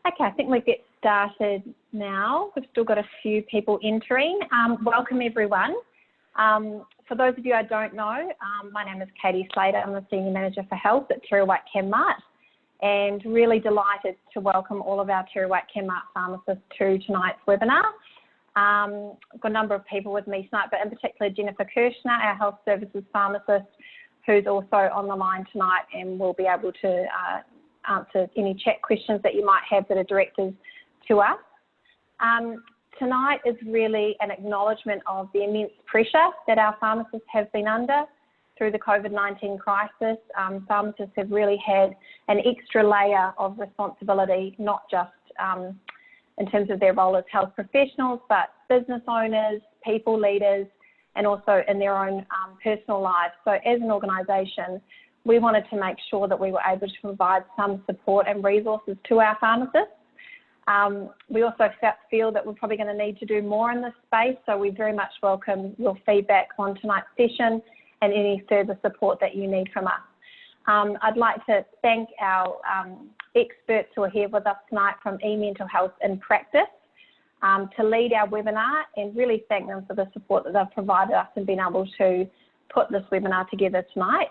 Okay, I think we get started now. We've still got a few people entering. Welcome everyone. For those of you I don't know, my name is Katie Slater. I'm the Senior Manager for Health at TerryWhite Chemmart, and really delighted to welcome all of our TerryWhite Chemmart pharmacists to tonight's webinar. I've got a number of people with me tonight, but in particular Jennifer Kirshner, our Health Services Pharmacist, who's also on the line tonight and will be able to answer any chat questions that you might have that are directed to us. Tonight is really an acknowledgement of the immense pressure that our pharmacists have been under through the COVID-19 crisis. Pharmacists have really had an extra layer of responsibility, not just in terms of their role as health professionals, but business owners, people leaders, and also in their own personal lives. So as an organisation, we wanted to make sure that we were able to provide some support and resources to our pharmacists. We also feel that we're probably going to need to do more in this space, so we very much welcome your feedback on tonight's session and any further support that you need from us. I'd like to thank our experts who are here with us tonight from eMental Health in Practice to lead our webinar, and really thank them for the support that they've provided us in being able to put this webinar together tonight.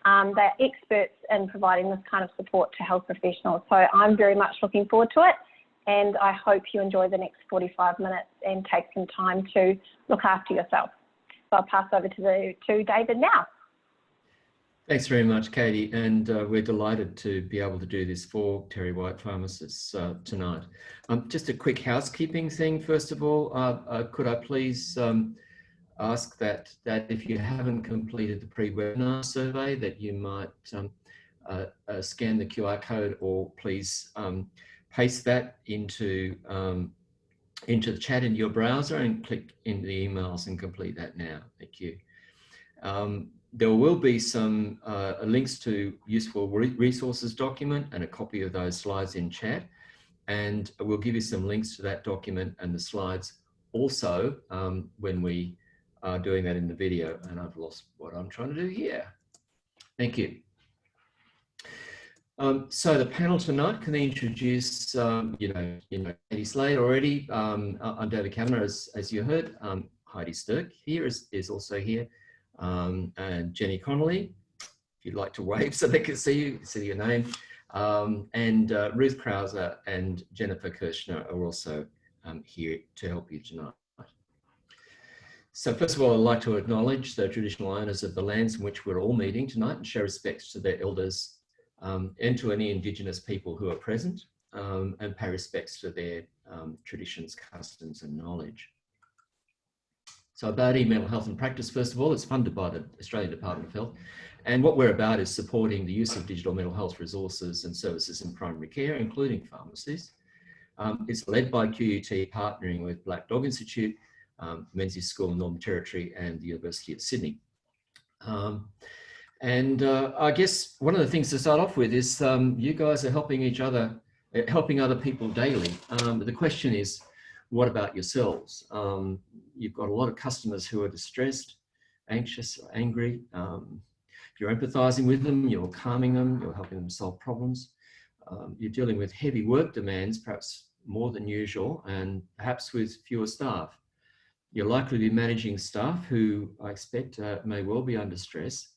They're experts in providing this kind of support to health professionals, so I'm very much looking forward to it, and I hope you enjoy the next 45 minutes and take some time to look after yourself. So I'll pass over to David now. Thanks very much, Katie, and we're delighted to be able to do this for TerryWhite Pharmacists tonight. Just a quick housekeeping thing, first of all, could I please ask that if you haven't completed the pre-webinar survey, that you might scan the QR code, or please paste that into the chat in your browser and click into the emails and complete that now. Thank you. There will be some links to useful resources document and a copy of those slides in chat, and we'll give you some links to that document and the slides also when we are doing that in the video. And I've lost what I'm trying to do here. Thank you. So the panel tonight, can I introduce, you know, Katie Slater already. I'm David Kavanagh, as you heard. Heidi Stirk here is also here. And Jenny Connolly, if you'd like to wave so they can see your name. And Ruth Krauser and Jennifer Kirshner are also here to help you tonight. So first of all, I'd like to acknowledge the traditional owners of the lands in which we're all meeting tonight and show respects to their elders and to any Indigenous people who are present, and pay respects to their traditions, customs and knowledge. So about eMental Health in Practice, first of all, it's funded by the Australian Department of Health. And what we're about is supporting the use of digital mental health resources and services in primary care, including pharmacies. It's led by QUT, partnering with Black Dog Institute, Menzies School in Northern Territory, and the University of Sydney. I guess one of the things to start off with is you guys are helping each other, helping other people daily. The question is, what about yourselves? You've got a lot of customers who are distressed, anxious, angry. You're empathizing with them, you're calming them, you're helping them solve problems. You're dealing with heavy work demands, perhaps more than usual, and perhaps with fewer staff. You're likely to be managing staff who I expect may well be under stress.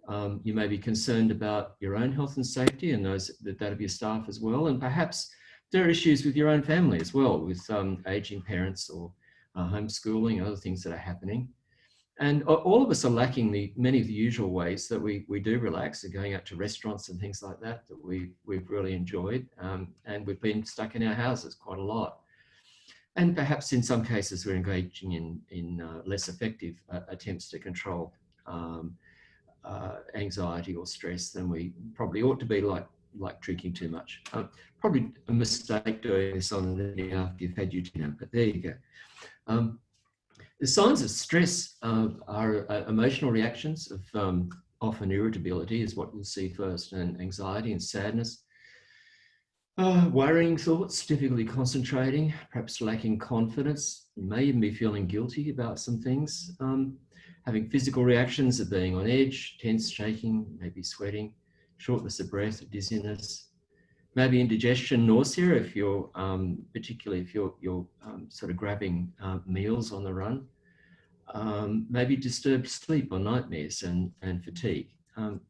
You may be concerned about your own health and safety and that of your staff as well, and perhaps there are issues with your own family as well, with aging parents or homeschooling and other things that are happening. And all of us are lacking many of the usual ways that we do relax, and going out to restaurants and things like that we've really enjoyed. And we've been stuck in our houses quite a lot. And perhaps in some cases we're engaging in less effective attempts to control anxiety or stress than we probably ought to be, like drinking too much. Probably a mistake doing this on the day after you've had your dinner, but there you go. The signs of stress are emotional reactions of often irritability is what you'll see first, and anxiety and sadness. Worrying thoughts, difficulty concentrating, perhaps lacking confidence. You may even be feeling guilty about some things. Having physical reactions of being on edge, tense, shaking, maybe sweating, shortness of breath, dizziness, maybe indigestion, nausea, if you're, particularly if you're sort of grabbing meals on the run. Maybe disturbed sleep or nightmares and fatigue.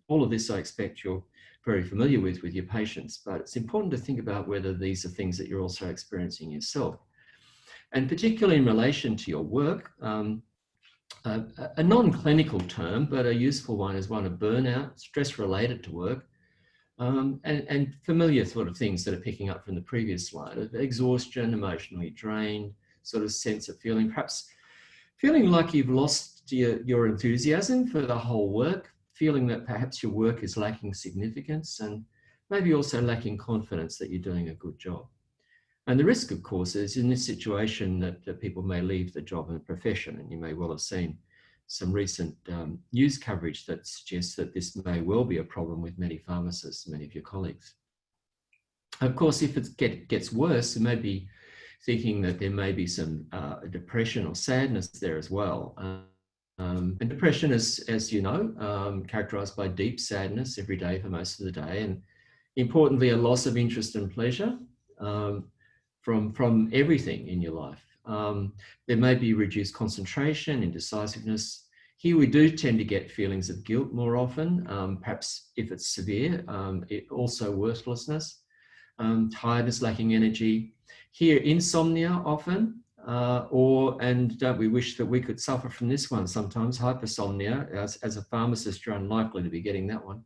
All of this I expect you're very familiar with your patients, but it's important to think about whether these are things that you're also experiencing yourself. And particularly in relation to your work, a non-clinical term, but a useful one is one of burnout, stress related to work, and familiar sort of things that are picking up from the previous slide, of exhaustion, emotionally drained, sort of sense of feeling, perhaps feeling like you've lost your enthusiasm for the whole work, feeling that perhaps your work is lacking significance, and maybe also lacking confidence that you're doing a good job. And the risk, of course, is in this situation that people may leave the job and profession, and you may well have seen some recent news coverage that suggests that this may well be a problem with many pharmacists, many of your colleagues. Of course, if it gets worse, you may be thinking that there may be some depression or sadness there as well. And depression is, as you know, characterized by deep sadness every day for most of the day, and importantly, a loss of interest and pleasure from everything in your life. There may be reduced concentration, indecisiveness. Here we do tend to get feelings of guilt more often, perhaps if it's severe, also worthlessness, tiredness, lacking energy. Here, insomnia often, and don't we wish that we could suffer from this one sometimes, hypersomnia. As a pharmacist, you're unlikely to be getting that one.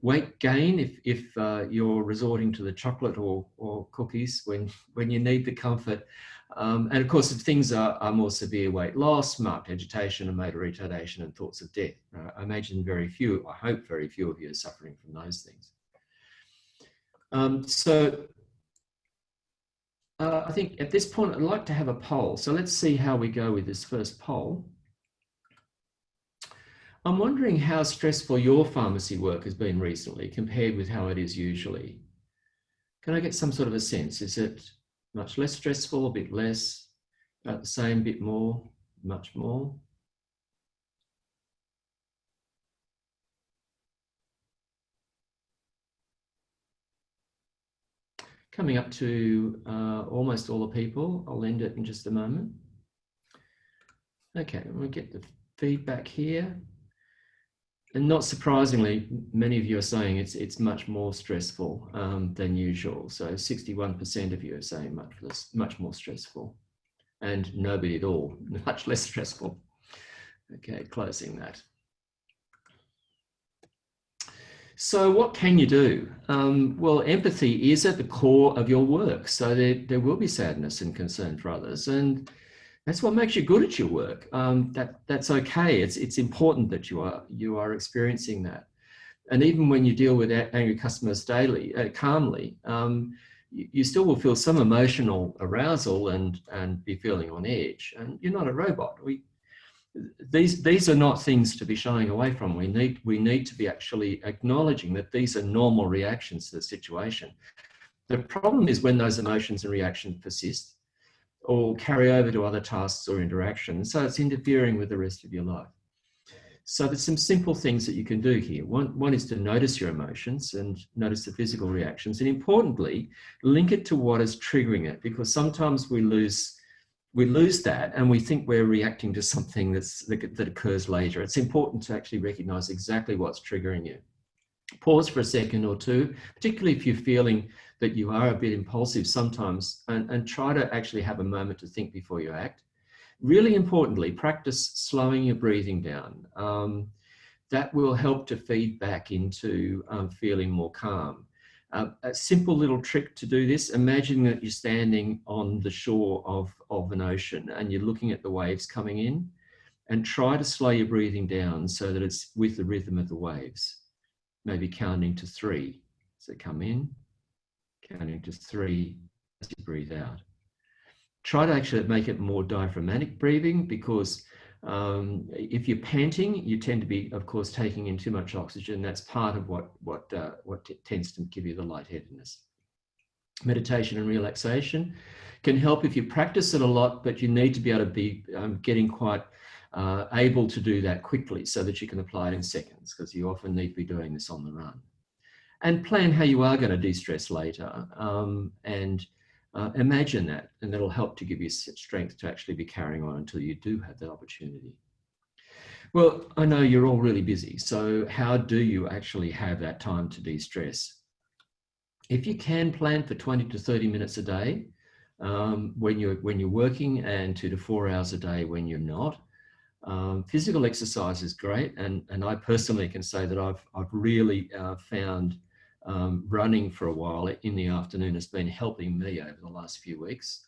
Weight gain, if you're resorting to the chocolate or cookies when you need the comfort. And of course, if things are more severe, weight loss, marked agitation and motor retardation and thoughts of death. I imagine I hope very few of you are suffering from those things. I think at this point, I'd like to have a poll. So let's see how we go with this first poll. I'm wondering how stressful your pharmacy work has been recently compared with how it is usually. Can I get some sort of a sense? Is it much less stressful, a bit less, about the same, bit more, much more? Coming up to almost all the people. I'll end it in just a moment. Okay, we'll get the feedback here. And not surprisingly, many of you are saying it's much more stressful than usual. So 61% of you are saying much more stressful, and nobody at all, much less stressful. Okay, closing that. So what can you do? Well, empathy is at the core of your work. So there will be sadness and concern for others, and that's what makes you good at your work. That's okay. It's important that you are experiencing that. And even when you deal with angry customers daily, calmly, you still will feel some emotional arousal and be feeling on edge. And you're not a robot. These are not things to be shying away from. We need to be actually acknowledging that these are normal reactions to the situation. The problem is when those emotions and reactions persist, or carry over to other tasks or interactions. So it's interfering with the rest of your life. So there's some simple things that you can do here. One is to notice your emotions and notice the physical reactions. And importantly, link it to what is triggering it, because sometimes we lose that and we think we're reacting to something that occurs later. It's important to actually recognize exactly what's triggering you. Pause for a second or two, particularly if you're feeling that you are a bit impulsive sometimes, and try to actually have a moment to think before you act. Really importantly, practice slowing your breathing down. That will help to feed back into feeling more calm. A simple little trick to do this, imagine that you're standing on the shore of an ocean and you're looking at the waves coming in, and try to slow your breathing down so that it's with the rhythm of the waves. Maybe counting to 3. So come in, counting to 3 as you breathe out. Try to actually make it more diaphragmatic breathing, because if you're panting, you tend to be, of course, taking in too much oxygen. That's part of what tends to give you the lightheadedness. Meditation and relaxation can help if you practice it a lot, but you need to be able to be getting quite able to do that quickly so that you can apply it in seconds, because you often need to be doing this on the run. and plan how you are going to de-stress later, and imagine that, and that'll help to give you strength to actually be carrying on until you do have that opportunity. Well, I know you're all really busy, so how do you actually have that time to de-stress? If you can plan for 20 to 30 minutes a day when you're working, and 2 to 4 hours a day when you're not. Physical exercise is great, and I personally can say that I've really found running for a while in the afternoon has been helping me over the last few weeks.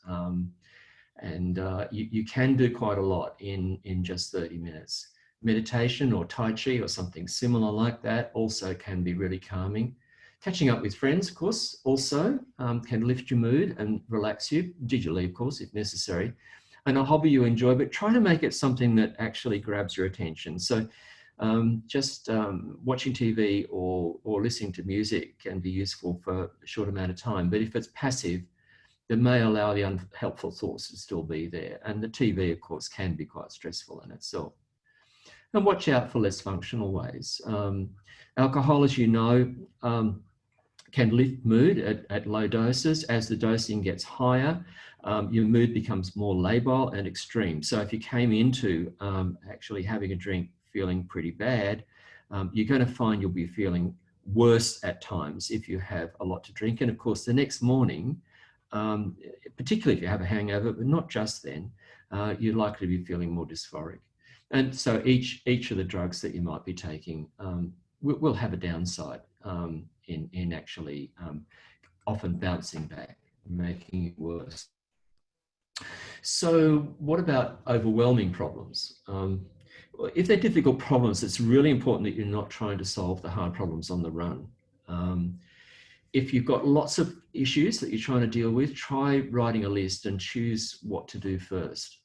You can do quite a lot in just 30 minutes. Meditation or Tai Chi or something similar like that also can be really calming. Catching up with friends, of course, also can lift your mood and relax you, digitally, of course, if necessary. And a hobby you enjoy, but try to make it something that actually grabs your attention. So just watching TV or listening to music can be useful for a short amount of time. But if it's passive, it may allow the unhelpful thoughts to still be there. And the TV, of course, can be quite stressful in itself. And watch out for less functional ways. Alcohol, as you know, can lift mood at low doses. As the dosing gets higher, your mood becomes more labile and extreme. So if you came into actually having a drink feeling pretty bad, you're going to find you'll be feeling worse at times if you have a lot to drink. And of course, the next morning, particularly if you have a hangover, but not just then, you're likely to be feeling more dysphoric. And so each of the drugs that you might be taking will have a downside in actually often bouncing back, making it worse. So what about overwhelming problems? If they're difficult problems, it's really important that you're not trying to solve the hard problems on the run. If you've got lots of issues that you're trying to deal with, try writing a list and choose what to do first.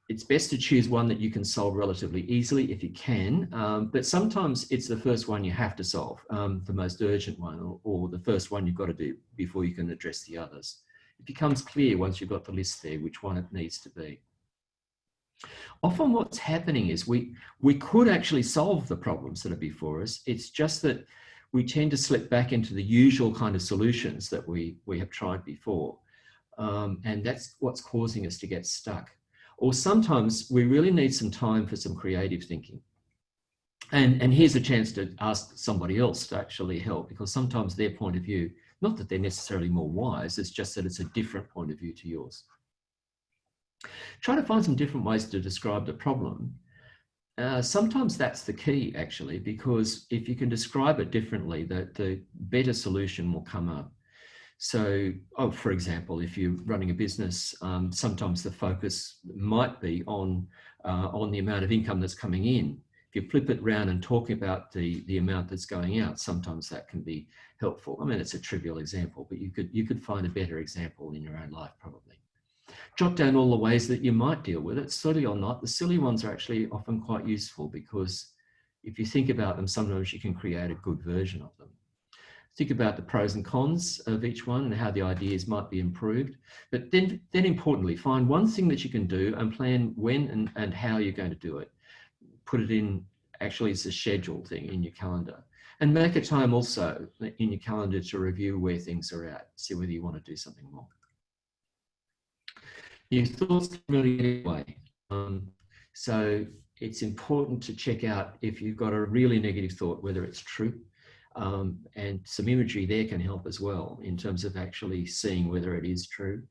It's best to choose one that you can solve relatively easily if you can, but sometimes it's the first one you have to solve, the most urgent one, or the first one you've got to do before you can address the others. It becomes clear once you've got the list there which one it needs to be. Often what's happening is we could actually solve the problems that are before us. It's just that we tend to slip back into the usual kind of solutions that we have tried before, and that's what's causing us to get stuck. Or sometimes we really need some time for some creative thinking. And here's a chance to ask somebody else to actually help, because sometimes their point of view, not that they're necessarily more wise, it's just that it's a different point of view to yours. Try to find some different ways to describe the problem. Sometimes that's the key, actually, because if you can describe it differently, the better solution will come up. So, for example, if you're running a business, sometimes the focus might be on the amount of income that's coming in. If you flip it around and talk about the amount that's going out, sometimes that can be helpful. I mean, it's a trivial example, but you could find a better example in your own life, probably. Jot down all the ways that you might deal with it, silly or not. The silly ones are actually often quite useful, because if you think about them, sometimes you can create a good version of them. Think about the pros and cons of each one and how the ideas might be improved. But then importantly, find one thing that you can do and plan when and how you're going to do it. Put it in, actually it's a schedule thing in your calendar. And make a time also in your calendar to review where things are at, see whether you want to do something more. Your thoughts can really get away. So it's important to check out if you've got a really negative thought, whether it's true. And some imagery there can help as well in terms of actually seeing whether it is true,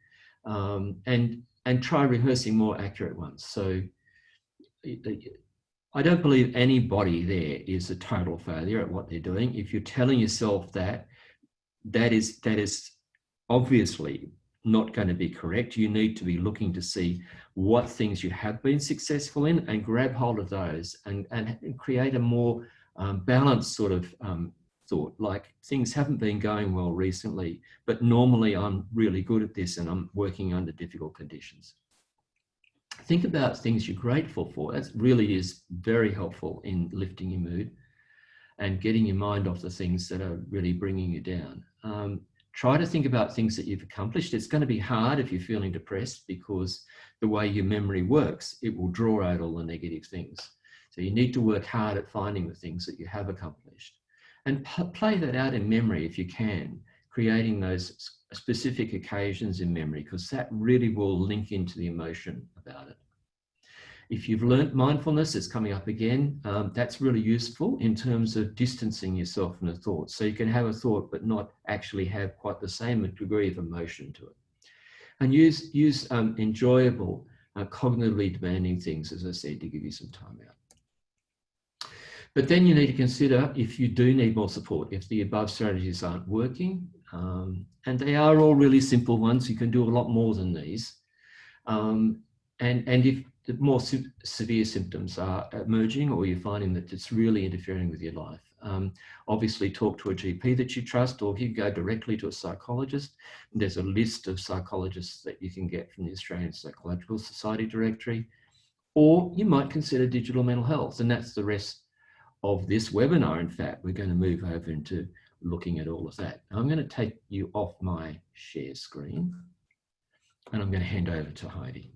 and try rehearsing more accurate ones. So I don't believe anybody there is a total failure at what they're doing. If you're telling yourself that is obviously not going to be correct, you need to be looking to see what things you have been successful in and grab hold of those and create a more balanced sort of thought, like things haven't been going well recently, but normally I'm really good at this and I'm working under difficult conditions. Think about things you're grateful for. That really is very helpful in lifting your mood and getting your mind off the things that are really bringing you down. Try to think about things that you've accomplished. It's going to be hard if you're feeling depressed, because the way your memory works, it will draw out all the negative things. So you need to work hard at finding the things that you have accomplished. and play that out in memory if you can, creating those specific occasions in memory, because that really will link into the emotion about it. If you've learnt mindfulness, it's coming up again. That's really useful in terms of distancing yourself from the thoughts. So you can have a thought, but not actually have quite the same degree of emotion to it. And use enjoyable, cognitively demanding things, as I said, to give you some time out. But then you need to consider if you do need more support, if the above strategies aren't working, and they are all really simple ones. You can do a lot more than these. And if the more severe symptoms are emerging, or you're finding that it's really interfering with your life, obviously talk to a GP that you trust, or you go directly to a psychologist. There's a list of psychologists that you can get from the Australian Psychological Society directory, or you might consider digital mental health, and that's the rest of this webinar. In fact, we're going to move over into looking at all of that. I'm going to take you off my share screen, and I'm going to hand over to Heidi.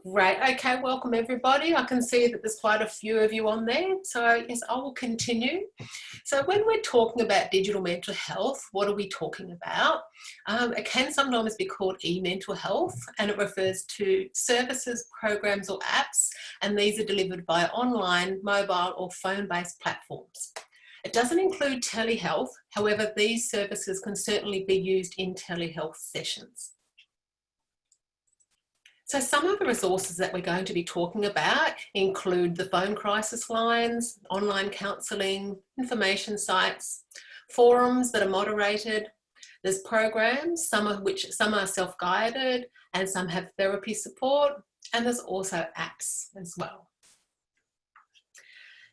Great. Okay, welcome everybody. I can see that there's quite a few of you on there. So yes, I will continue. So when we're talking about digital mental health, what are we talking about? It can sometimes be called e-mental health, and it refers to services, programs or apps, and these are delivered via online, mobile or phone-based platforms. It doesn't include telehealth. However, these services can certainly be used in telehealth sessions. So some of the resources that we're going to be talking about include the phone crisis lines, online counselling, information sites, forums that are moderated. There's programs, some are self-guided and some have therapy support, and there's also apps as well.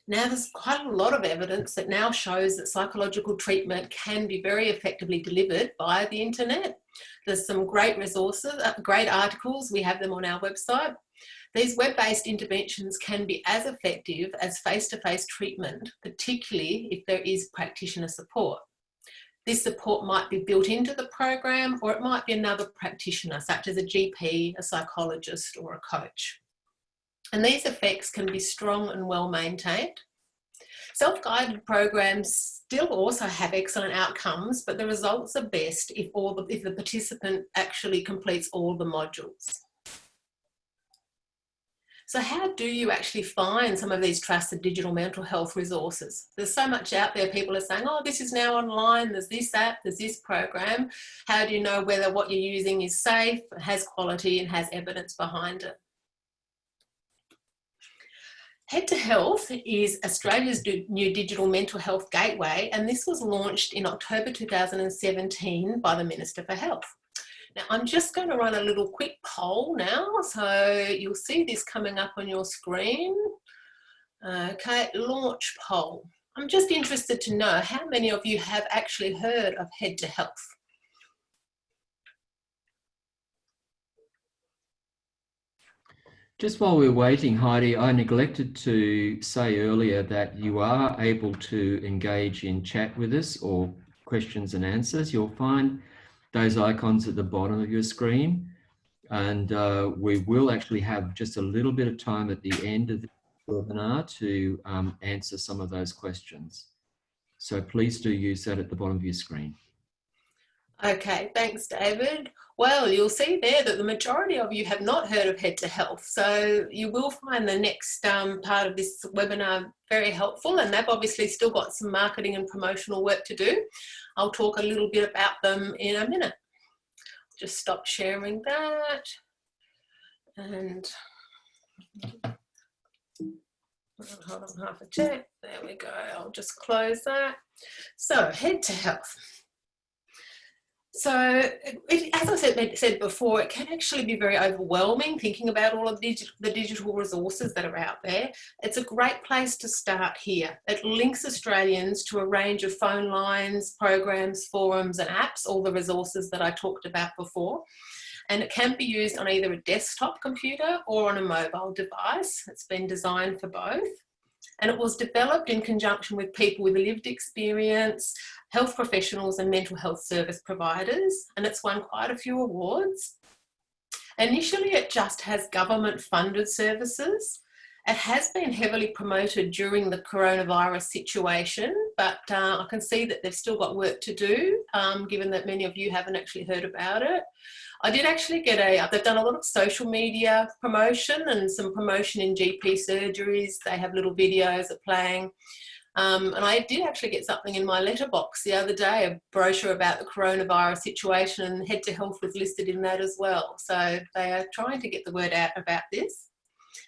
Now, there's quite a lot of evidence that now shows that psychological treatment can be very effectively delivered via the internet. There's some great resources, great articles. We have them on our website. These web-based interventions can be as effective as face-to-face treatment, particularly if there is practitioner support. This support might be built into the program, or it might be another practitioner, such as a GP, a psychologist, or a coach. And these effects can be strong and well maintained. Self-guided programs still also have excellent outcomes, but the results are best if the participant actually completes all the modules. So how do you actually find some of these trusted digital mental health resources? There's so much out there. People are saying, oh, this is now online, there's this app, there's this program. How do you know whether what you're using is safe, has quality and has evidence behind it? Head to Health is Australia's new digital mental health gateway, and this was launched in October 2017 by the Minister for Health. Now, I'm just going to run a little quick poll now, so you'll see this coming up on your screen. Okay, launch poll. I'm just interested to know how many of you have actually heard of Head to Health. Just while we're waiting, Heidi, I neglected to say earlier that you are able to engage in chat with us or questions and answers. You'll find those icons at the bottom of your screen, and we will actually have just a little bit of time at the end of the webinar to answer some of those questions. So please do use that at the bottom of your screen. Okay, thanks, David. Well, you'll see there that the majority of you have not heard of Head to Health, so you will find the next part of this webinar very helpful, and they've obviously still got some marketing and promotional work to do. I'll talk a little bit about them in a minute. Just stop sharing that, and hold on half a check. There we go. I'll just close that. So, Head to Health. So, as I said before, it can actually be very overwhelming thinking about all of the digital resources that are out there. It's a great place to start here. It links Australians to a range of phone lines, programs, forums and apps, all the resources that I talked about before. And it can be used on either a desktop computer or on a mobile device. It's been designed for both. And it was developed in conjunction with people with lived experience, health professionals and mental health service providers, and it's won quite a few awards. Initially, it just has government-funded services, It has been heavily promoted during the coronavirus situation, but I can see that they've still got work to do, given that many of you haven't actually heard about it. I did actually get they've done a lot of social media promotion and some promotion in GP surgeries. They have little videos of playing. And I did actually get something in my letterbox the other day, a brochure about the coronavirus situation, and Head to Health was listed in that as well. So they are trying to get the word out about this.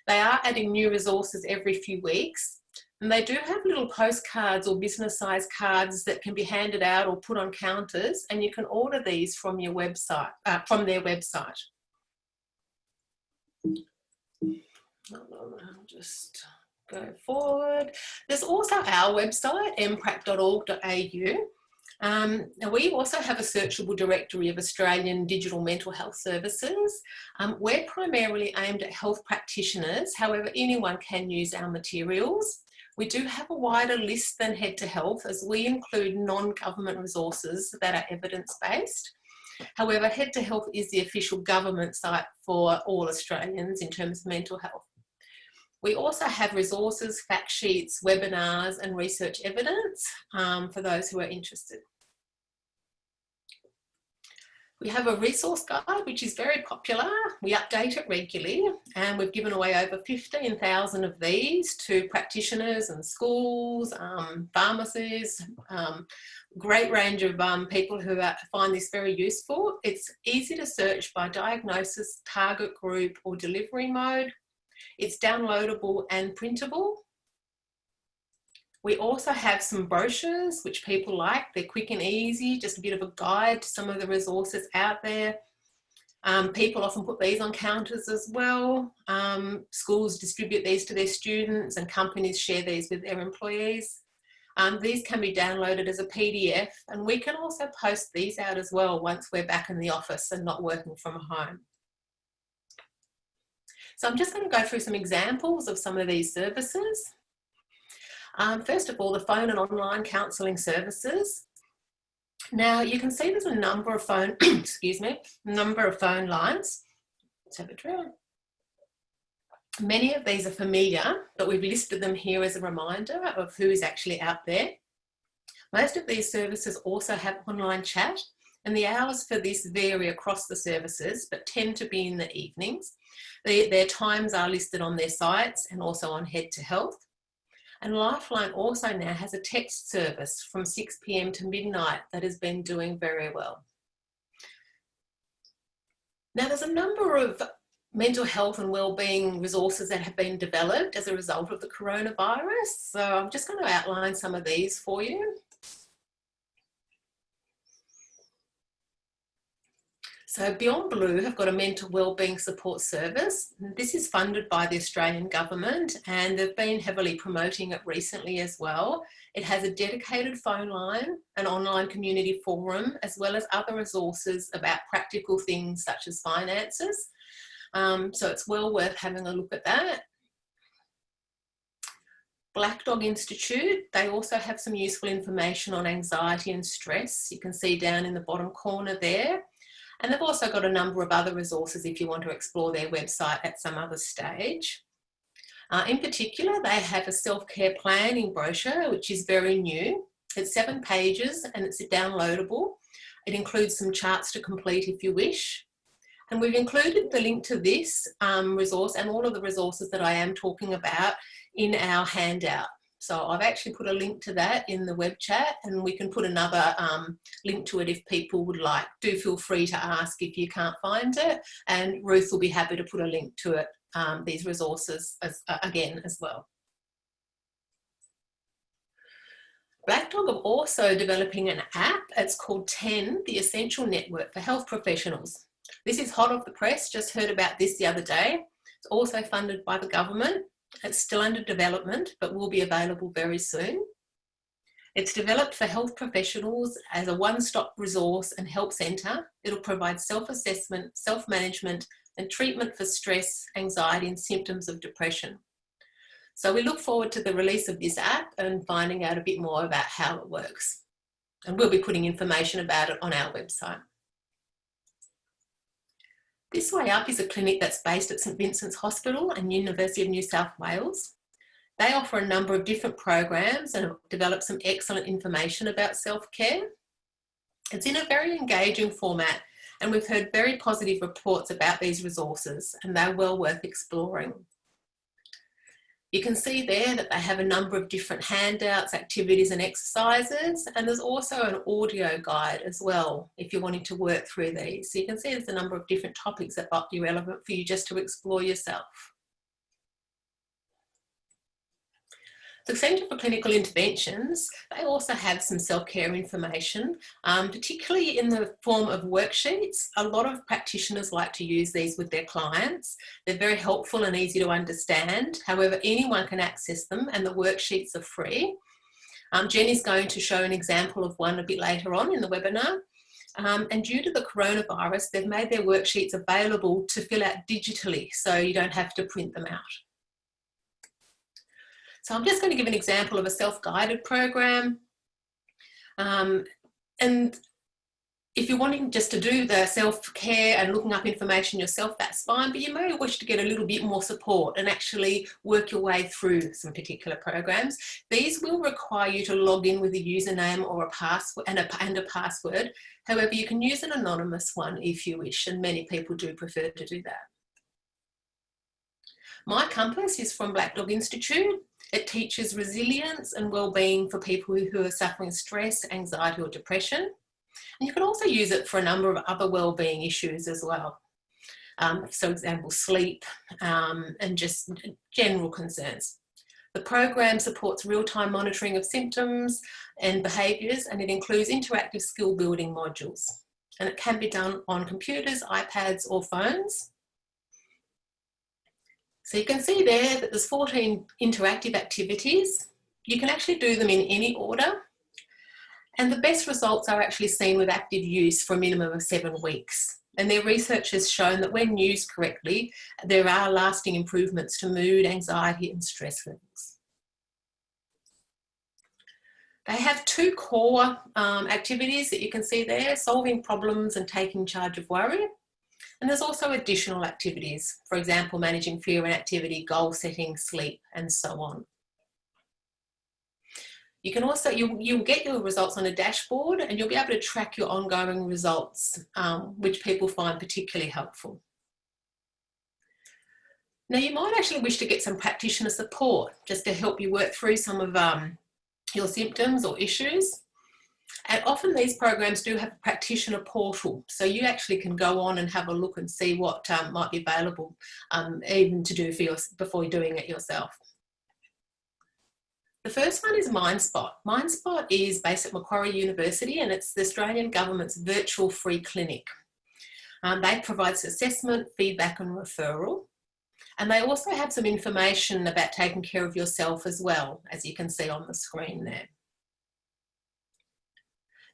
They are adding new resources every few weeks, and they do have little postcards or business size cards that can be handed out or put on counters, and you can order these from your website, from their website. I'll just go forward. There's also our website, mprac.org.au. We also have a searchable directory of Australian digital mental health services. We're primarily aimed at health practitioners, however, anyone can use our materials. We do have a wider list than Head to Health, as we include non-government resources that are evidence-based. However, Head to Health is the official government site for all Australians in terms of mental health. We also have resources, fact sheets, webinars and research evidence for those who are interested. We have a resource guide which is very popular. We update it regularly, and we've given away over 15,000 of these to practitioners and schools, pharmacists, great range of people who find this very useful. It's easy to search by diagnosis, target group or delivery mode. It's downloadable and printable. We also have some brochures which people like. They're quick and easy, just a bit of a guide to some of the resources out there. People often put these on counters as well. Schools distribute these to their students, and companies share these with their employees. These can be downloaded as a PDF, and we can also post these out as well once we're back in the office and not working from home. So I'm just going to go through some examples of some of these services. First of all, the phone and online counselling services. Now you can see there's a number of phone, number of phone lines. Let's have a drill. Many of these are familiar, but we've listed them here as a reminder of who is actually out there. Most of these services also have online chat, and the hours for this vary across the services, but tend to be in the evenings. Their times are listed on their sites and also on Head to Health. And Lifeline also now has a text service from 6 p.m. to midnight that has been doing very well. Now there's a number of mental health and wellbeing resources that have been developed as a result of the coronavirus. So I'm just going to outline some of these for you. So Beyond Blue have got a mental wellbeing support service. This is funded by the Australian government, and they've been heavily promoting it recently as well. It has a dedicated phone line, an online community forum, as well as other resources about practical things such as finances. So it's well worth having a look at that. Black Dog Institute, they also have some useful information on anxiety and stress. You can see down in the bottom corner there. And they've also got a number of other resources if you want to explore their website at some other stage. In particular, they have a self-care planning brochure, which is very new. It's 7 pages and it's downloadable. It includes some charts to complete if you wish. And we've included the link to this resource and all of the resources that I am talking about in our handout. So I've actually put a link to that in the web chat, and we can put another link to it if people would like. Do feel free to ask if you can't find it, and Ruth will be happy to put a link to it, these resources again as well. Black Dog are also developing an app. It's called 10, the Essential Network for Health Professionals. This is hot off the press, just heard about this the other day. It's also funded by the government. It's still under development, but will be available very soon. It's developed for health professionals as a one-stop resource and help centre. It'll provide self-assessment, self-management and treatment for stress, anxiety and symptoms of depression. So we look forward to the release of this app and finding out a bit more about how it works. And we'll be putting information about it on our website. This Way Up is a clinic that's based at St Vincent's Hospital and University of New South Wales. They offer a number of different programs and have developed some excellent information about self-care. It's in a very engaging format, and we've heard very positive reports about these resources, and they're well worth exploring. You can see there that they have a number of different handouts, activities and exercises, and there's also an audio guide as well if you're wanting to work through these. So you can see there's a number of different topics that might be relevant for you just to explore yourself. The Centre for Clinical Interventions, they also have some self-care information, particularly in the form of worksheets. A lot of practitioners like to use these with their clients. They're very helpful and easy to understand. However, anyone can access them, and the worksheets are free. Jen is going to show an example of one a bit later on in the webinar. And due to the coronavirus, they've made their worksheets available to fill out digitally, so you don't have to print them out. So I'm just going to give an example of a self-guided program. And if you're wanting just to do the self-care and looking up information yourself, that's fine, but you may wish to get a little bit more support and actually work your way through some particular programs. These will require you to log in with a username or a password and a password. However, you can use an anonymous one if you wish, and many people do prefer to do that. My Compass is from Black Dog Institute. It teaches resilience and well-being for people who are suffering stress, anxiety or depression. And you can also use it for a number of other well-being issues as well. So for example, sleep and just general concerns. The program supports real-time monitoring of symptoms and behaviours, and it includes interactive skill building modules. And it can be done on computers, iPads or phones. So you can see there that there's 14 interactive activities. You can actually do them in any order. And the best results are actually seen with active use for a minimum of 7 weeks. And their research has shown that when used correctly, there are lasting improvements to mood, anxiety and stress levels. They have 2 core activities that you can see there: solving problems and taking charge of worry. And there's also additional activities, for example, managing fear and activity, goal setting, sleep, and so on. You can also, you'll get your results on a dashboard, and you'll be able to track your ongoing results, which people find particularly helpful. Now, you might actually wish to get some practitioner support just to help you work through some of your symptoms or issues. And often these programs do have a practitioner portal, so you actually can go on and have a look and see what might be available even to do for before you're doing it yourself. The first one is MindSpot. MindSpot is based at Macquarie University, and it's the Australian government's virtual free clinic. They provide assessment, feedback and referral. And they also have some information about taking care of yourself as well, as you can see on the screen there.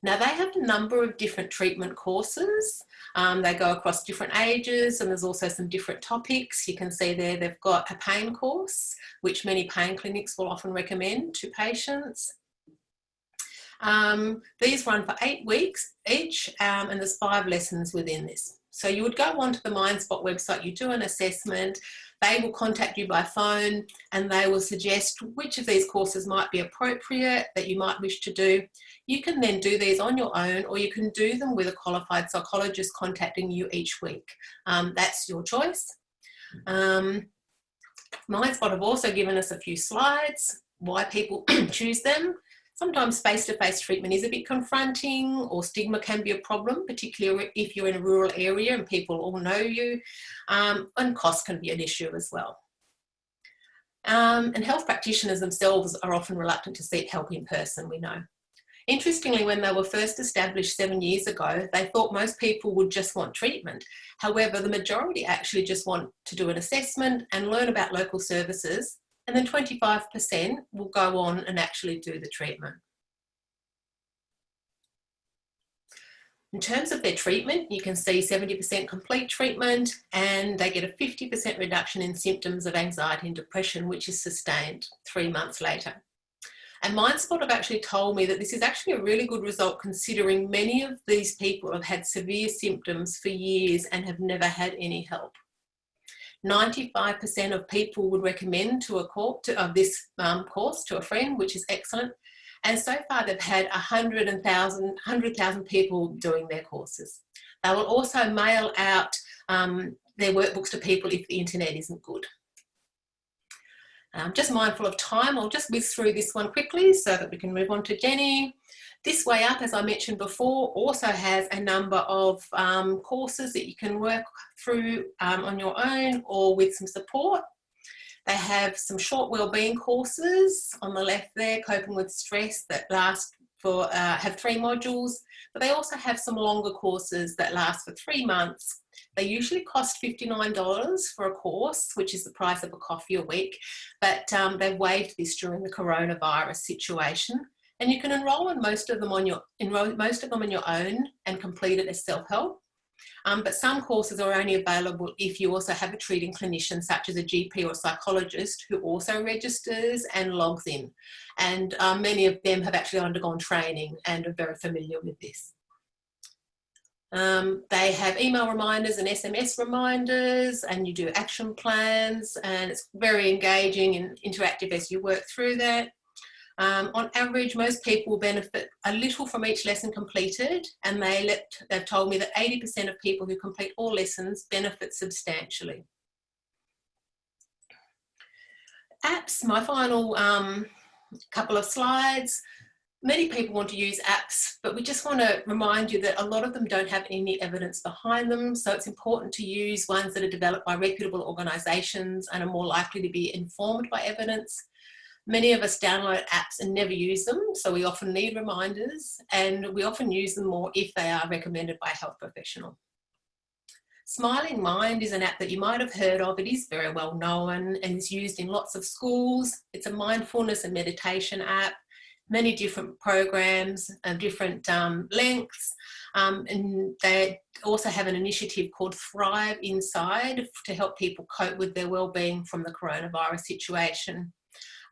Now, they have a number of different treatment courses. They go across different ages, and there's also some different topics. You can see there they've got a pain course, which many pain clinics will often recommend to patients. These run for 8 weeks each, and there's 5 lessons within this. So you would go onto the MindSpot website, you do an assessment, they will contact you by phone, and they will suggest which of these courses might be appropriate that you might wish to do. You can then do these on your own, or you can do them with a qualified psychologist contacting you each week. That's your choice. MindSpot have also given us a few slides, why people choose them. Sometimes face-to-face treatment is a bit confronting, or stigma can be a problem, particularly if you're in a rural area and people all know you, and cost can be an issue as well. And health practitioners themselves are often reluctant to seek help in person, we know. Interestingly, when they were first established 7 years ago, they thought most people would just want treatment. However, the majority actually just want to do an assessment and learn about local services, and then 25% will go on and actually do the treatment. In terms of their treatment, you can see 70% complete treatment, and they get a 50% reduction in symptoms of anxiety and depression, which is sustained 3 months later. And MindSpot have actually told me that this is actually a really good result, considering many of these people have had severe symptoms for years and have never had any help. 95% of people would recommend this course to a friend, which is excellent. And so far they've had 100,000 people doing their courses. They will also mail out their workbooks to people if the internet isn't good. Just mindful of time, I'll just whiz through this one quickly so that we can move on to Jenny. This Way Up, as I mentioned before, also has a number of courses that you can work through on your own or with some support. They have some short wellbeing courses on the left there, coping with stress, that last for, have 3 modules, but they also have some longer courses that last for 3 months. They usually cost $59 for a course, which is the price of a coffee a week, but they waived this during the coronavirus situation. And you can enrol in most of them on your own and complete it as self-help. But some courses are only available if you also have a treating clinician, such as a GP or psychologist, who also registers and logs in. And many of them have actually undergone training and are very familiar with this. They have email reminders and SMS reminders, and you do action plans, and it's very engaging and interactive as you work through that. On average, most people will benefit a little from each lesson completed, and they've told me that 80% of people who complete all lessons benefit substantially. Apps, my final couple of slides. Many people want to use apps, but we just want to remind you that a lot of them don't have any evidence behind them, so it's important to use ones that are developed by reputable organisations and are more likely to be informed by evidence. Many of us download apps and never use them, so we often need reminders, and we often use them more if they are recommended by a health professional. Smiling Mind is an app that you might have heard of. It is very well known and is used in lots of schools. It's a mindfulness and meditation app, many different programs of different lengths, and they also have an initiative called Thrive Inside to help people cope with their wellbeing from the coronavirus situation,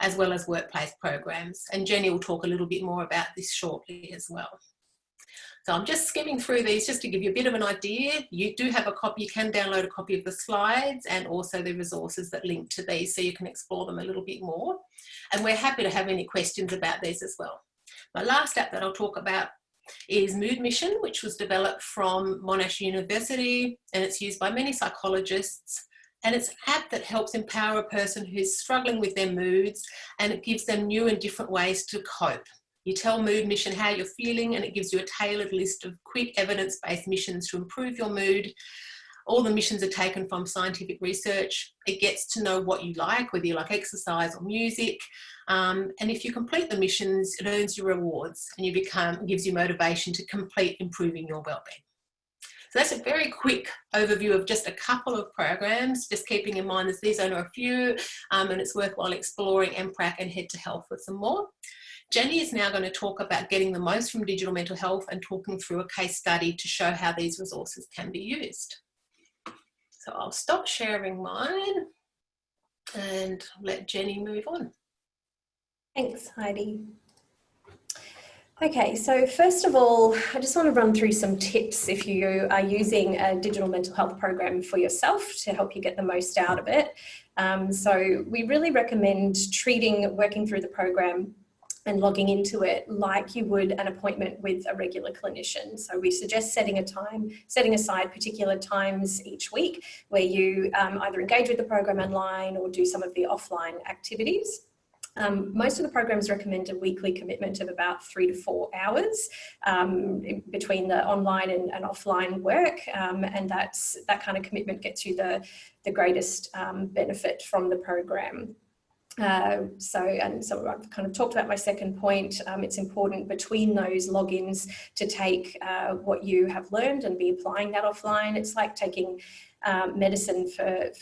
as well as workplace programs. And Jenny will talk a little bit more about this shortly as well. So I'm just skimming through these just to give you a bit of an idea. You do have a copy, you can download a copy of the slides and also the resources that link to these, so you can explore them a little bit more. And we're happy to have any questions about these as well. My last app that I'll talk about is Mood Mission, which was developed from Monash University, and it's used by many psychologists. And it's an app that helps empower a person who's struggling with their moods, and it gives them new and different ways to cope. You tell Mood Mission how you're feeling, and it gives you a tailored list of quick evidence-based missions to improve your mood. All the missions are taken from scientific research. It gets to know what you like, whether you like exercise or music. And if you complete the missions, it earns you rewards, and gives you motivation to complete improving your wellbeing. So that's a very quick overview of just a couple of programs, just keeping in mind that these are only a few, and it's worthwhile exploring MPRAC and Head to Health with some more. Jenny is now going to talk about getting the most from digital mental health and talking through a case study to show how these resources can be used. So I'll stop sharing mine and let Jenny move on. Thanks, Heidi. Okay, so first of all, I just want to run through some tips if you are using a digital mental health program for yourself to help you get the most out of it. So we really recommend working through the program and logging into it like you would an appointment with a regular clinician. So we suggest setting aside particular times each week where you either engage with the program online or do some of the offline activities. Most of the programs recommend a weekly commitment of about 3 to 4 hours between the online and offline work, and that kind of commitment gets you the greatest benefit from the program. So I've kind of talked about my second point. It's important between those logins to take what you have learned and be applying that offline. It's like taking medicine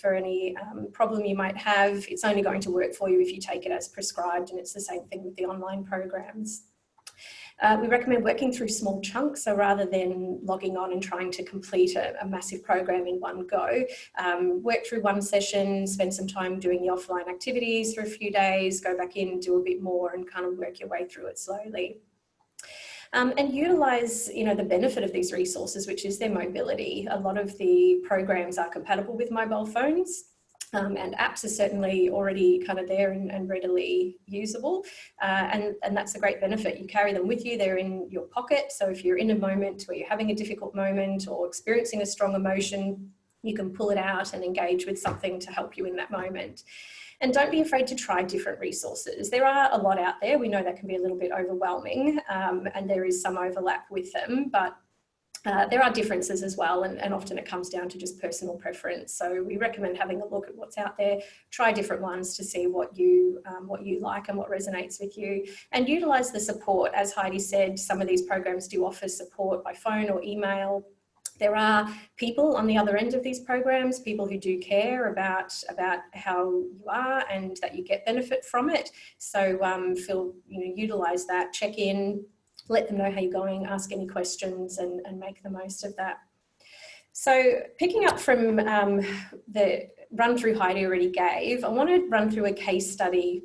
for any problem you might have. It's only going to work for you if you take it as prescribed, and it's the same thing with the online programs. We recommend working through small chunks, so rather than logging on and trying to complete a massive program in one go, work through one session, spend some time doing the offline activities for a few days, go back in, do a bit more, and kind of work your way through it slowly. And utilise, the benefit of these resources, which is their mobility. A lot of the programs are compatible with mobile phones. And apps are certainly already kind of there and readily usable. And that's a great benefit. You carry them with you, they're in your pocket. So if you're in a moment where you're having a difficult moment or experiencing a strong emotion, you can pull it out and engage with something to help you in that moment. And don't be afraid to try different resources. There are a lot out there. We know that can be a little bit overwhelming, and there is some overlap with them, but there are differences as well, and often it comes down to just personal preference. So we recommend having a look at what's out there, try different ones to see what you like and what resonates with you, and utilise the support. As Heidi said, some of these programs do offer support by phone or email. There are people on the other end of these programs, people who do care about how you are and that you get benefit from it. So utilise that, check in, let them know how you're going, ask any questions, and make the most of that. So picking up from the run through Heidi already gave, I want to run through a case study.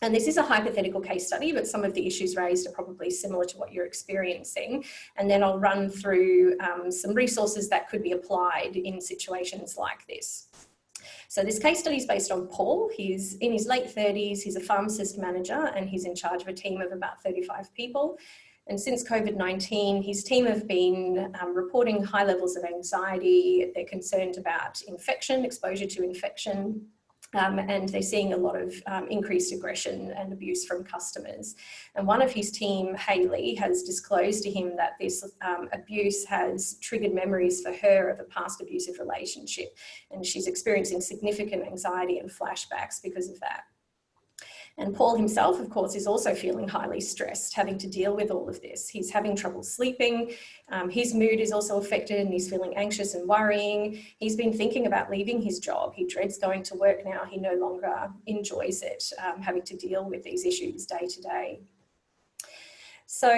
And this is a hypothetical case study, but some of the issues raised are probably similar to what you're experiencing. And then I'll run through some resources that could be applied in situations like this. So this case study is based on Paul. He's in his late 30s, he's a pharmacist manager, and he's in charge of a team of about 35 people. And since COVID-19, his team have been reporting high levels of anxiety. They're concerned about infection, exposure to infection, and they're seeing a lot of increased aggression and abuse from customers. And one of his team, Hayley, has disclosed to him that this abuse has triggered memories for her of a past abusive relationship, and she's experiencing significant anxiety and flashbacks because of that. And Paul himself, of course, is also feeling highly stressed, having to deal with all of this. He's having trouble sleeping. His mood is also affected, and he's feeling anxious and worrying. He's been thinking about leaving his job. He dreads going to work now. He no longer enjoys it, having to deal with these issues day to day. So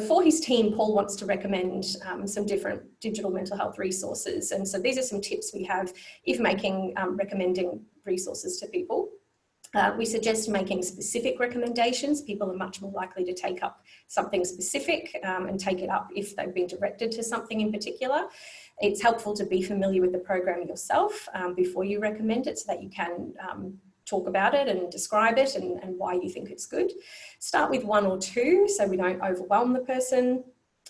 for his team, Paul wants to recommend some different digital mental health resources. And so these are some tips we have if recommending resources to people. We suggest making specific recommendations. People are much more likely to take up something specific and take it up if they've been directed to something in particular. It's helpful to be familiar with the program yourself before you recommend it, so that you can talk about it and describe it and why you think it's good. Start with one or two so we don't overwhelm the person,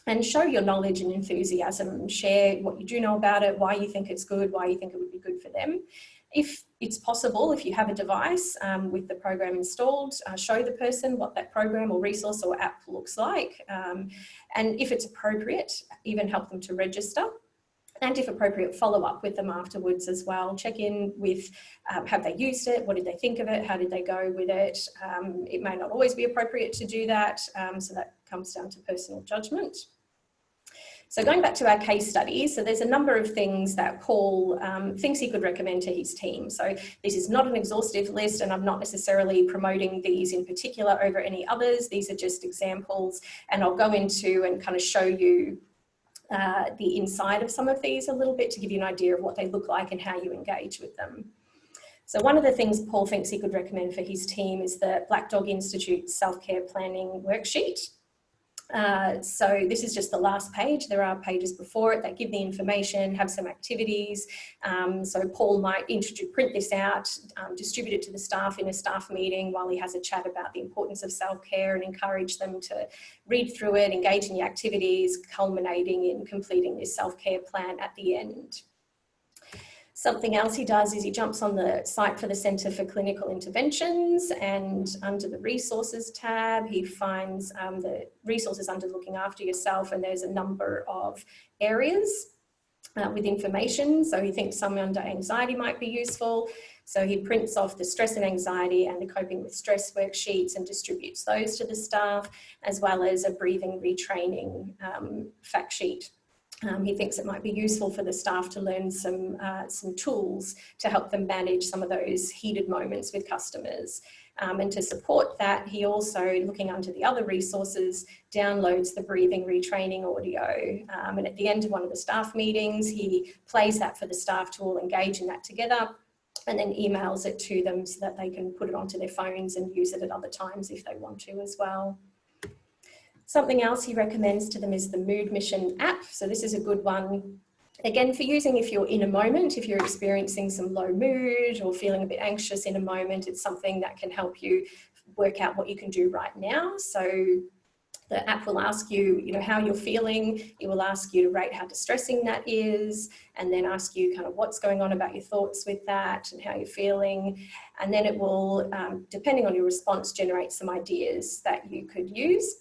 and show your knowledge and enthusiasm. Share what you do know about it, why you think it's good, why you think it would be good for them. If it's possible, if you have a device with the program installed, show the person what that program or resource or app looks like. And if it's appropriate, even help them to register. And if appropriate, follow up with them afterwards as well. Check in with, have they used it? What did they think of it? How did they go with it? It may not always be appropriate to do that. So that comes down to personal judgment. So going back to our case study, so there's a number of things that Paul thinks he could recommend to his team. So this is not an exhaustive list, and I'm not necessarily promoting these in particular over any others. These are just examples, and I'll go into and kind of show you the inside of some of these a little bit to give you an idea of what they look like and how you engage with them. So one of the things Paul thinks he could recommend for his team is the Black Dog Institute self-care planning worksheet. So this is just the last page. There are pages before it that give the information, have some activities. So Paul might print this out, distribute it to the staff in a staff meeting while he has a chat about the importance of self-care, and encourage them to read through it, engage in the activities, culminating in completing this self-care plan at the end. Something else he does is he jumps on the site for the Centre for Clinical Interventions, and under the Resources tab, he finds the resources under Looking After Yourself, and there's a number of areas with information. So he thinks some under anxiety might be useful. So he prints off the stress and anxiety and the coping with stress worksheets and distributes those to the staff, as well as a breathing retraining fact sheet. He thinks it might be useful for the staff to learn some tools to help them manage some of those heated moments with customers. And to support that, he also, looking under the other resources, downloads the breathing retraining audio. And at the end of one of the staff meetings, he plays that for the staff to all engage in that together, and then emails it to them so that they can put it onto their phones and use it at other times if they want to as well. Something else he recommends to them is the Mood Mission app. So this is a good one, again, for using if you're in a moment, if you're experiencing some low mood or feeling a bit anxious in a moment. It's something that can help you work out what you can do right now. So the app will ask you, how you're feeling. It will ask you to rate how distressing that is, and then ask you kind of what's going on about your thoughts with that and how you're feeling. And then it will, depending on your response, generate some ideas that you could use.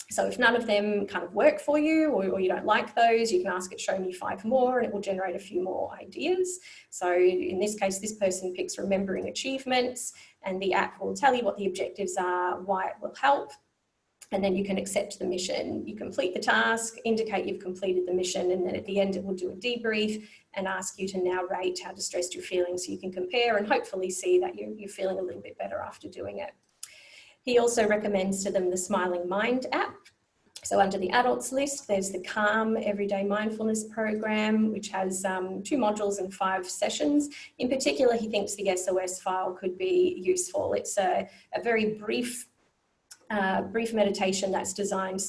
So if none of them kind of work for you, or you don't like those, you can ask it, show me 5 more, and it will generate a few more ideas. So in this case, this person picks remembering achievements, and the app will tell you what the objectives are, why it will help, and then you can accept the mission. You complete the task, indicate you've completed the mission, and then at the end it will do a debrief and ask you to now rate how distressed you're feeling, so you can compare and hopefully see that you're feeling a little bit better after doing it. He also recommends to them the Smiling Mind app. So under the adults list, there's the Calm Everyday Mindfulness program, which has 2 modules and 5 sessions. In particular, he thinks the SOS file could be useful. It's a very brief meditation that's designed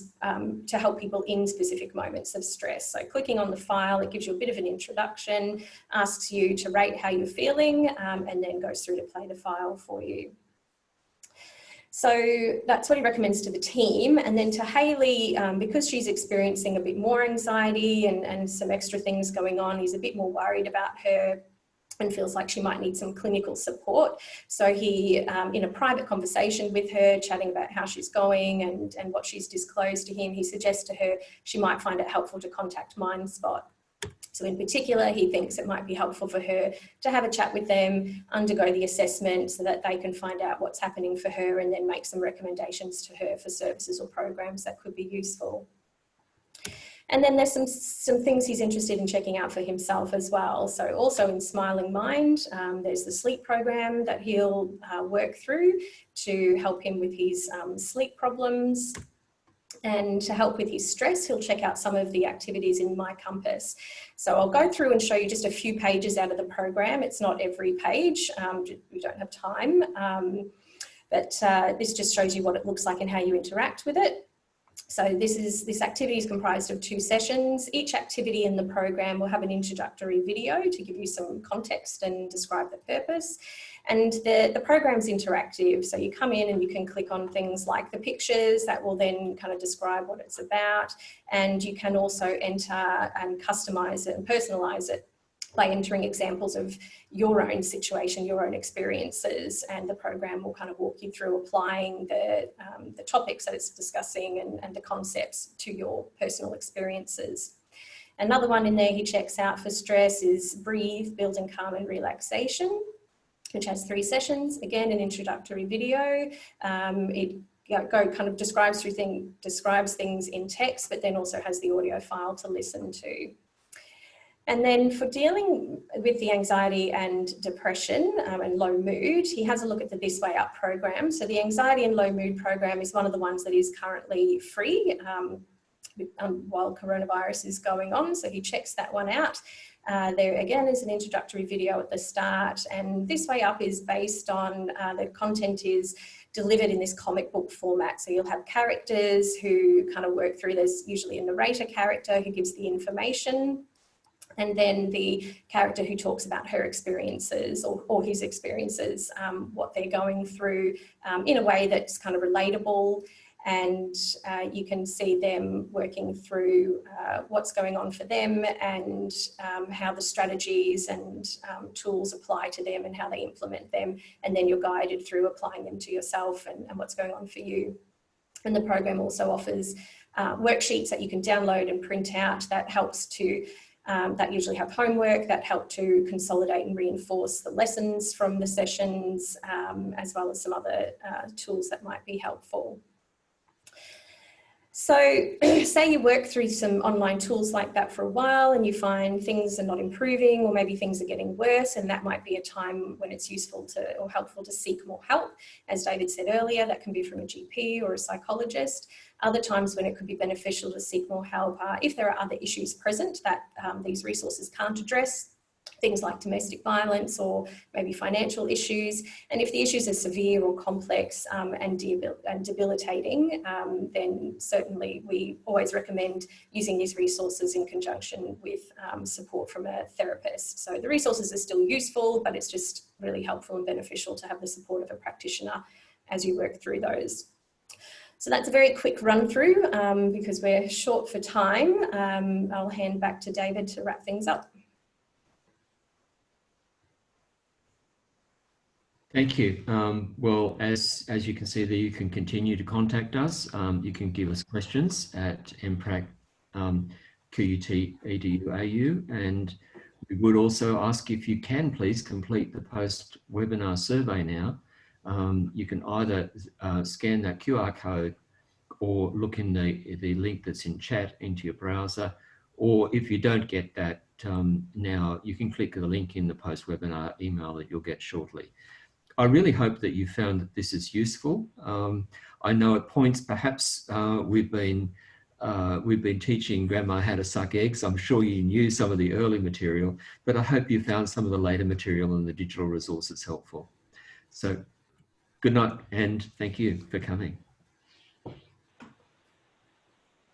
to help people in specific moments of stress. So clicking on the file, it gives you a bit of an introduction, asks you to rate how you're feeling, and then goes through to play the file for you. So that's what he recommends to the team. And then to Hayley, because she's experiencing a bit more anxiety and some extra things going on, he's a bit more worried about her and feels like she might need some clinical support. So he, in a private conversation with her, chatting about how she's going and what she's disclosed to him, he suggests to her she might find it helpful to contact MindSpot. So in particular, he thinks it might be helpful for her to have a chat with them, undergo the assessment so that they can find out what's happening for her and then make some recommendations to her for services or programs that could be useful. And then there's some things he's interested in checking out for himself as well. So also in Smiling Mind, there's the sleep program that he'll work through to help him with his sleep problems. And to help with his stress, he'll check out some of the activities in My Compass. So I'll go through and show you just a few pages out of the program. It's not every page, we don't have time, but this just shows you what it looks like and how you interact with it. So this activity is comprised of 2 sessions. Each activity in the program will have an introductory video to give you some context and describe the purpose. And the program's interactive, so you come in and you can click on things like the pictures that will then kind of describe what it's about, and you can also enter and customise it and personalise it by entering examples of your own situation, your own experiences, and the program will kind of walk you through applying the topics that it's discussing and the concepts to your personal experiences. Another one in there he checks out for stress is Breathe, Building Calm and Relaxation, which has 3 sessions. Again, an introductory video. It kind of describes things in text, but then also has the audio file to listen to. And then for dealing with the anxiety and depression and low mood, he has a look at the This Way Up program. So the anxiety and low mood program is one of the ones that is currently free while coronavirus is going on. So he checks that one out. There again is an introductory video at the start, and This Way Up is based on, the content is delivered in this comic book format. So you'll have characters who kind of work through, there's usually a narrator character who gives the information, and then the character who talks about her experiences or his experiences, what they're going through in a way that's kind of relatable. And you can see them working through what's going on for them and how the strategies and tools apply to them and how they implement them. And then you're guided through applying them to yourself and what's going on for you. And the program also offers worksheets that you can download and print out that helps to that usually have homework that help to consolidate and reinforce the lessons from the sessions, as well as some other tools that might be helpful. So say you work through some online tools like that for a while and you find things are not improving, or maybe things are getting worse, and that might be a time when it's useful to or helpful to seek more help. As David said earlier, that can be from a GP or a psychologist. Other times when it could be beneficial to seek more help if there are other issues present that these resources can't address, things like domestic violence or maybe financial issues. And if the issues are severe or complex and debilitating, then certainly we always recommend using these resources in conjunction with support from a therapist. So the resources are still useful, but it's just really helpful and beneficial to have the support of a practitioner as you work through those. So that's a very quick run through because we're short for time. I'll hand back to David to wrap things up. Thank you. Well, as you can see there, you can continue to contact us. You can give us questions at MPRAC QUT-EDU-AU, and we would also ask if you can please complete the post-webinar survey now. You can either scan that QR code or look in the link that's in chat into your browser, or if you don't get that now, you can click the link in the post-webinar email that you'll get shortly. I really hope that you found that this is useful. I know at points perhaps we've been teaching grandma how to suck eggs. I'm sure you knew some of the early material, but I hope you found some of the later material and the digital resources helpful. So good night and thank you for coming.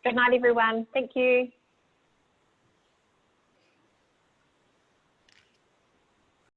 Good night, everyone. Thank you.